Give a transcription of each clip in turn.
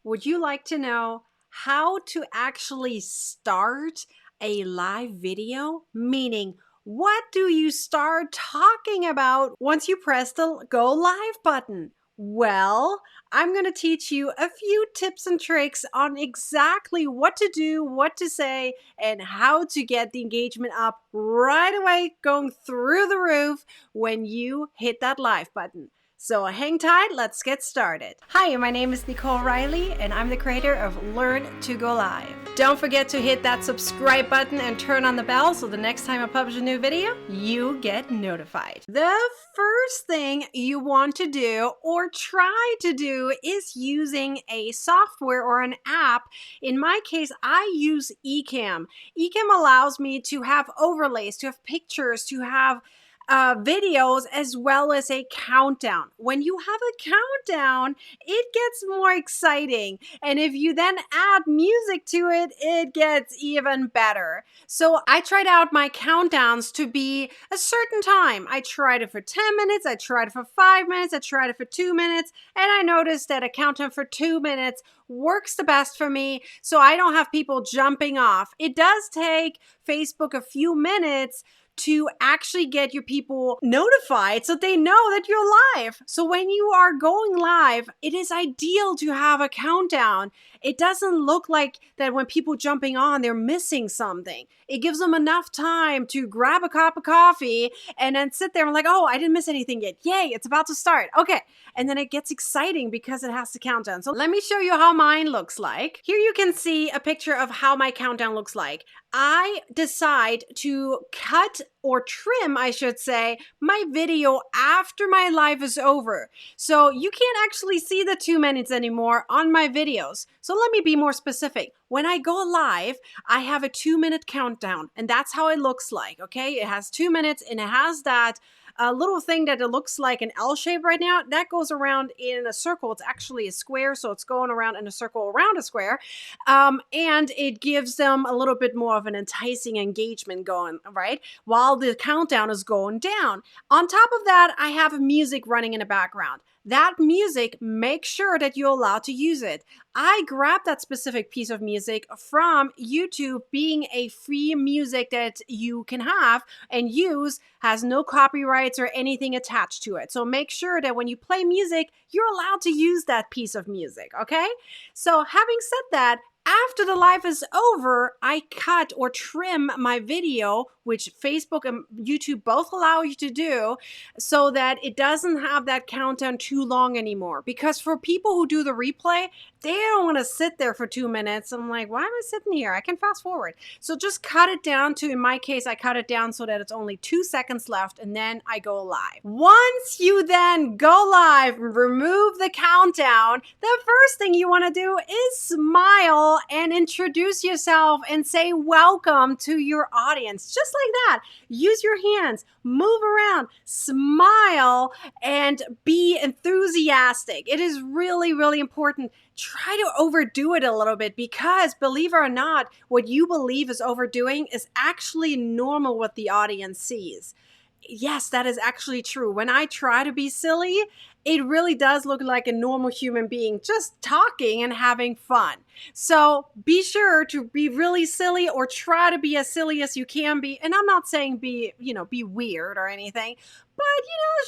Would you like to know how to actually start a live video? Meaning, what do you start talking about once you press the go live button? Well, I'm going to teach you a few tips and tricks on exactly what to do, what to say, and how to get the engagement up right away, going through the roof when you hit that live button. So hang tight, let's get started. Hi, my name is Nicole Riley, and I'm the creator of Learn to Go Live. Don't forget to hit that subscribe button and turn on the bell so the next time I publish a new video, you get notified. The first thing you want to do or try to do is using a software or an app. In my case, I use Ecamm. Ecamm allows me to have overlays, to have pictures, to have videos as well as a countdown. When you have a countdown, it gets more exciting. And if you then add music to it, it gets even better. So I tried out my countdowns to be a certain time. I tried it for 10 minutes, I tried it for 5 minutes, I tried it for 2 minutes, and I noticed that a countdown for 2 minutes works the best for me, so I don't have people jumping off. It does take Facebook a few minutes to actually get your people notified so they know that you're live. So when you are going live, it is ideal to have a countdown. It doesn't look like that when people jumping on, they're missing something. It gives them enough time to grab a cup of coffee and then sit there and like, oh, I didn't miss anything yet. Yay, it's about to start. Okay. And then it gets exciting because it has the countdown. So let me show you how mine looks like. Here you can see a picture of how my countdown looks like. I decide to cut or trim, I should say, my video after my live is over. So you can't actually see the 2 minutes anymore on my videos. So let me be more specific. When I go live, I have a 2-minute countdown, and that's how it looks like, okay? It has 2 minutes, and it has that little thing that it looks like an L shape right now. That goes around in a circle. It's actually a square, so it's going around in a circle around a square. And it gives them a little bit more of an enticing engagement going, right? While the countdown is going down. On top of that, I have music running in the background. That music, make sure that you're allowed to use it. I grabbed that specific piece of music from YouTube, being a free music that you can have and use, has no copyrights or anything attached to it. So make sure that when you play music, you're allowed to use that piece of music, okay? So having said that, after the live is over, I cut or trim my video, which Facebook and YouTube both allow you to do, so that it doesn't have that countdown too long anymore. Because for people who do the replay, they don't want to sit there for 2 minutes. I'm like, why am I sitting here? I can fast forward. So just cut it down to, in my case, I cut it down so that it's only 2 seconds left, and then I go live. Once you then go live, remove the countdown, the first thing you want to do is smile and introduce yourself and say welcome to your audience. Just like that. Use your hands, move around, smile, and be enthusiastic. It is really, really important. Try to overdo it a little bit, because believe it or not, what you believe is overdoing is actually normal what the audience sees. Yes, that is actually true. When I try to be silly, it really does look like a normal human being just talking and having fun. So be sure to be really silly, or try to be as silly as you can be. And I'm not saying be weird or anything, but,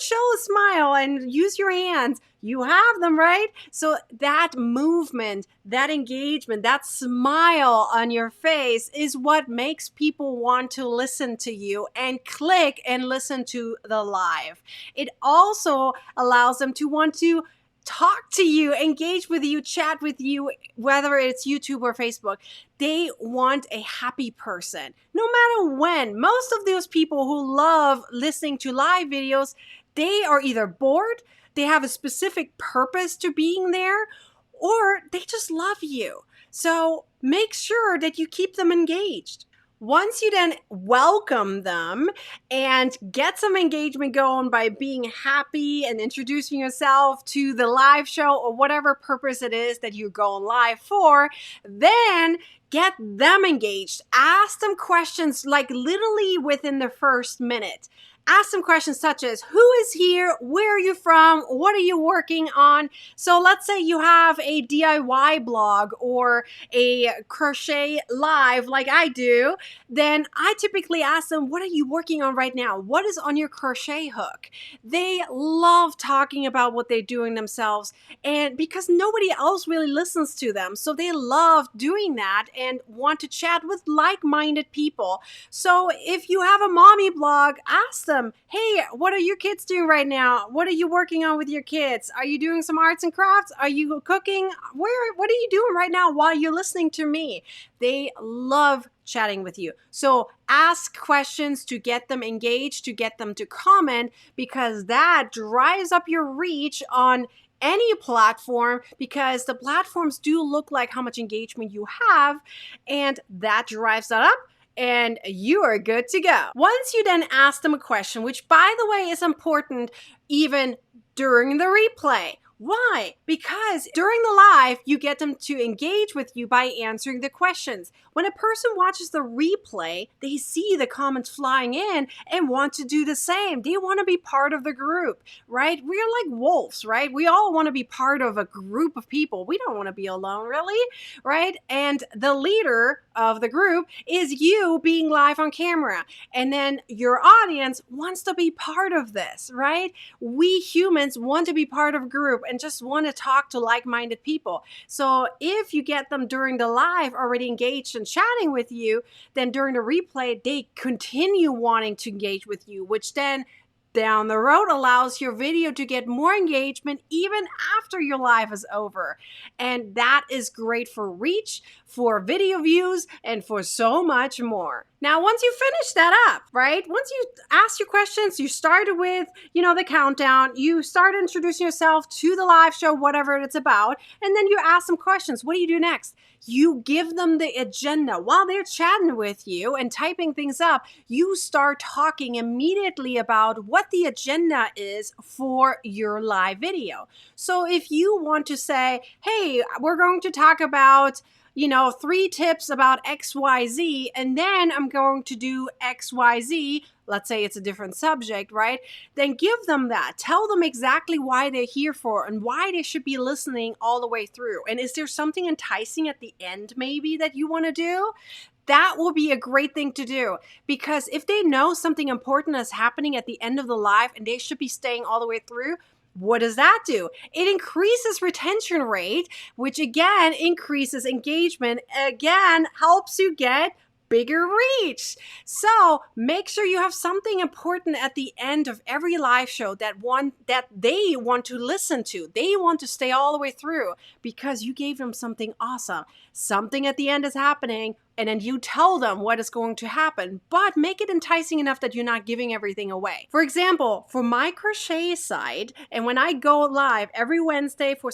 show a smile and use your hands. You have them, right? So that movement, that engagement, that smile on your face is what makes people want to listen to you and click and listen to the live. It also allows them to want to talk to you, engage with you, chat with you, whether it's YouTube or Facebook. They want a happy person. No matter when. Most of those people who love listening to live videos, they are either bored, they have a specific purpose to being there, or they just love you. So make sure that you keep them engaged. Once you then welcome them and get some engagement going by being happy and introducing yourself to the live show or whatever purpose it is that you're going live for, then get them engaged. Ask them questions like literally within the first minute. Ask them questions such as, who is here? Where are you from? What are you working on? So let's say you have a DIY blog or a crochet live like I do, then I typically ask them, what are you working on right now? What is on your crochet hook? They love talking about what they're doing themselves, and because nobody else really listens to them. So they love doing that and want to chat with like-minded people. So if you have a mommy blog, ask them, hey, what are your kids doing right now? What are you working on with your kids? Are you doing some arts and crafts? Are you cooking? What are you doing right now while you're listening to me? They love chatting with you. So ask questions to get them engaged, to get them to comment, because that drives up your reach on any platform, because the platforms do look like how much engagement you have, and that drives that up, and you are good to go. Once you then ask them a question, which by the way is important even during the replay. Why? Because during the live, you get them to engage with you by answering the questions. When a person watches the replay, they see the comments flying in and want to do the same. They want to be part of the group, right? We're like wolves, right? We all want to be part of a group of people. We don't want to be alone, really, right? And the leader of the group is you being live on camera. And then your audience wants to be part of this, right? We humans want to be part of a group and just want to talk to like-minded people. So if you get them during the live already engaged and chatting with you, then during the replay, they continue wanting to engage with you, which then down the road allows your video to get more engagement even after your live is over. And that is great for reach, for video views, and for so much more. Now, once you finish that up, right? Once you ask your questions, you started with, the countdown, you start introducing yourself to the live show, whatever it's about, and then you ask some questions. What do you do next? You give them the agenda. While they're chatting with you and typing things up, you start talking immediately about what the agenda is for your live video. So if you want to say, hey, we're going to talk about 3 tips about XYZ, and then I'm going to do XYZ, let's say it's a different subject, right? Then give them that. Tell them exactly why they're here for and why they should be listening all the way through. And is there something enticing at the end maybe that you want to do? That will be a great thing to do, because if they know something important is happening at the end of the live and they should be staying all the way through, what does that do? It increases retention rate, which again increases engagement, again helps you get bigger reach. So make sure you have something important at the end of every live show that they want to listen to. They want to stay all the way through because you gave them something awesome. Something at the end is happening, and then you tell them what is going to happen, but make it enticing enough that you're not giving everything away. For example, for my crochet side, and when I go live every Wednesday for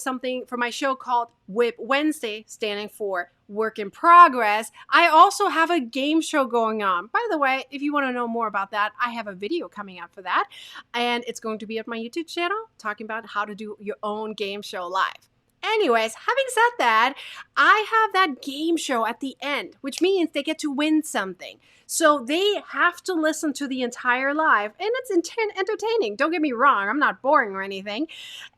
my show called Whip Wednesday, standing for Work in Progress, I also have a game show going on. By the way, if you want to know more about that, I have a video coming out for that, and it's going to be at my YouTube channel talking about how to do your own game show live. Anyways, having said that, I have that game show at the end, which means they get to win something. So they have to listen to the entire live, and it's entertaining. Don't get me wrong, I'm not boring or anything.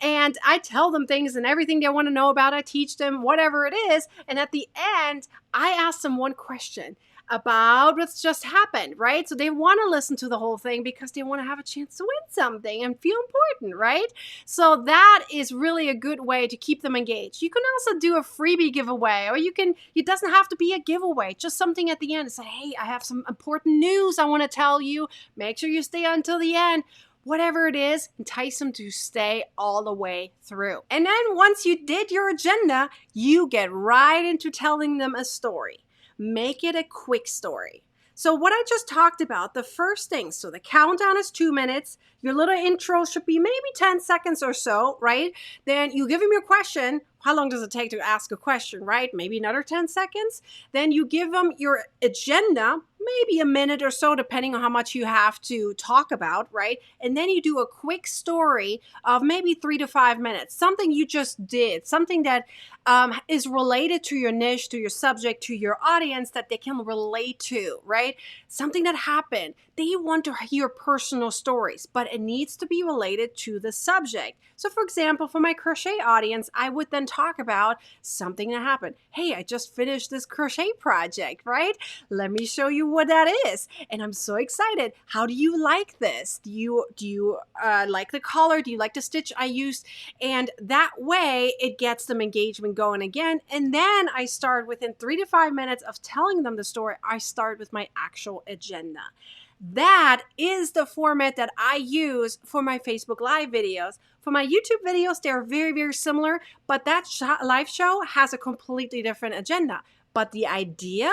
And I tell them things and everything they want to know about. I teach them whatever it is. And at the end, I ask them one question about what's just happened, right? So they want to listen to the whole thing because they want to have a chance to win something and feel important, right? So that is really a good way to keep them engaged. You can also do a freebie giveaway, or it doesn't have to be a giveaway, just something at the end to say, hey, I have some important news I want to tell you. Make sure you stay until the end. Whatever it is, entice them to stay all the way through. And then once you did your agenda, you get right into telling them a story. Make it a quick story. So what I just talked about, the first thing, so the countdown is 2 minutes. Your little intro should be maybe 10 seconds or so, right? Then you give them your question. How long does it take to ask a question, right? Maybe another 10 seconds. Then you give them your agenda, maybe a minute or so, depending on how much you have to talk about, right? And then you do a quick story of maybe 3 to 5 minutes, something you just did, something that is related to your niche, to your subject, to your audience that they can relate to, right? Something that happened. They want to hear personal stories, but it needs to be related to the subject. So, for example, for my crochet audience, I would then talk about something that happened. Hey, I just finished this crochet project, right? Let me show you what that is. And I'm so excited. How do you like this? Do you like the color? Do you like the stitch I used? And that way it gets them engagement going again. And then I start within 3 to 5 minutes of telling them the story. I start with my actual agenda. That is the format that I use for my Facebook Live videos. For my YouTube videos, they're very, very similar, but that live show has a completely different agenda. But the idea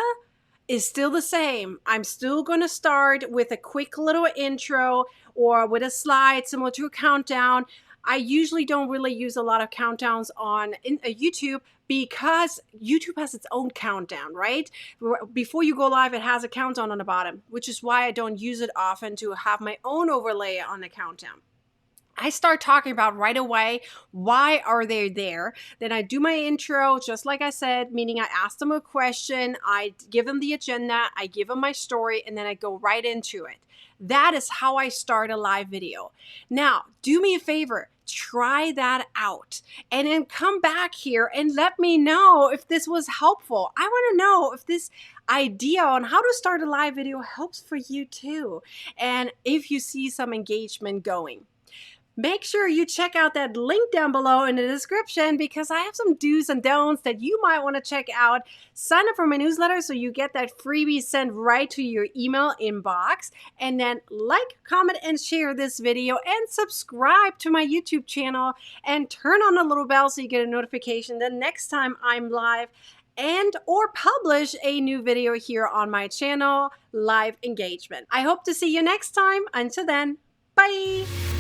is still the same. I'm still going to start with a quick little intro or with a slide similar to a countdown. I usually don't really use a lot of countdowns on YouTube because YouTube has its own countdown, right? Before you go live, it has a countdown on the bottom, which is why I don't use it often to have my own overlay on the countdown. I start talking about right away, why are they there? Then I do my intro, just like I said, meaning I ask them a question, I give them the agenda, I give them my story, and then I go right into it. That is how I start a live video. Now, do me a favor, try that out and then come back here and let me know if this was helpful. I want to know if this idea on how to start a live video helps for you too, and if you see some engagement going. Make sure you check out that link down below in the description because I have some do's and don'ts that you might want to check out. Sign up for my newsletter so you get that freebie sent right to your email inbox. And then like, comment, and share this video and subscribe to my YouTube channel and turn on the little bell so you get a notification the next time I'm live and or publish a new video here on my channel, Live Engagement. I hope to see you next time. Until then, bye!